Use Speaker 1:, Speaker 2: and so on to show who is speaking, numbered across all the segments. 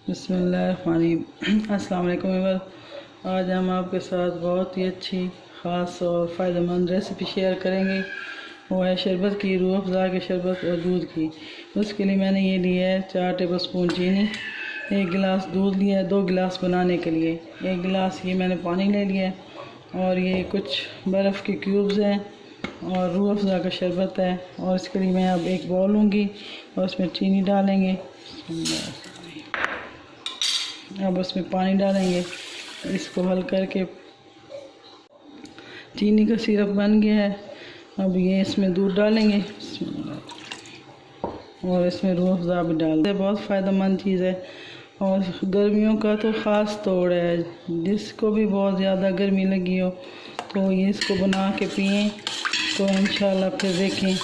Speaker 1: बिस्मिल्लाहिर्रहमानिर्रहीम। अस्सलाम वालेकुम व्यूअर। आज हम आपके साथ बहुत ही अच्छी ख़ास और फ़ायदेमंद रेसिपी शेयर करेंगे। वो है शरबत की, रूह अफ़ज़ा के शरबत और दूध की। उसके लिए मैंने ये लिया है 4 टेबल स्पून चीनी, 1 गिलास दूध लिया है 2 गिलास बनाने के लिए, 1 गिलास ये मैंने पानी ले लिया है और ये कुछ बर्फ़ के क्यूब्स हैं और रूह अफ़ज़ा का शरबत है। और इसके लिए मैं अब एक बाउल लूँगी और उसमें चीनी डालेंगे। अब उसमें पानी डालेंगे, इसको हल करके चीनी का सिरप बन गया है। अब ये इसमें दूध डालेंगे और इसमें रूह अफ़ज़ा भी डाल दें। बहुत फ़ायदेमंद चीज़ है और गर्मियों का तो ख़ास तौर है। जिसको भी बहुत ज़्यादा गर्मी लगी हो तो ये इसको बना के पिएं तो इंशाल्लाह फिर देखें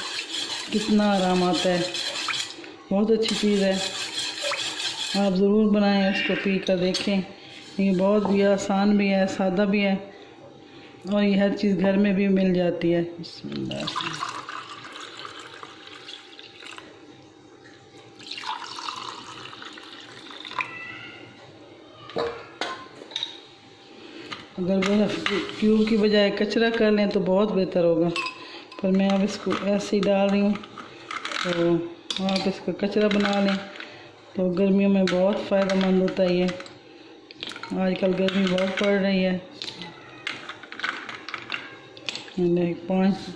Speaker 1: कितना आराम आता है। बहुत अच्छी चीज़ है, आप ज़रूर बनाएं, इसको पी कर देखें। ये बहुत भी आसान भी है, सादा भी है और ये हर चीज़ घर में भी मिल जाती है। बिस्मिल्लाह। अगर बर्फ़ क्यूब की बजाय कचरा कर लें तो बहुत बेहतर होगा, पर मैं अब इसको ऐसे ही डाल रही हूँ। तो आप इसका कचरा बना लें तो गर्मियों में बहुत फ़ायदेमंद होता है। ये आजकल गर्मी बहुत पड़ रही है।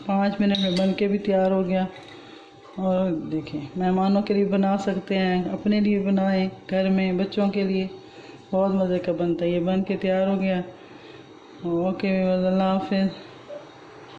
Speaker 1: 5 मिनट में बन के भी तैयार हो गया। और देखें, मेहमानों के लिए बना सकते हैं, अपने लिए बनाएं, घर में बच्चों के लिए बहुत मज़े का बनता है। ये बन के तैयार हो गया। ओके, अल्लाह हाफ़िज़।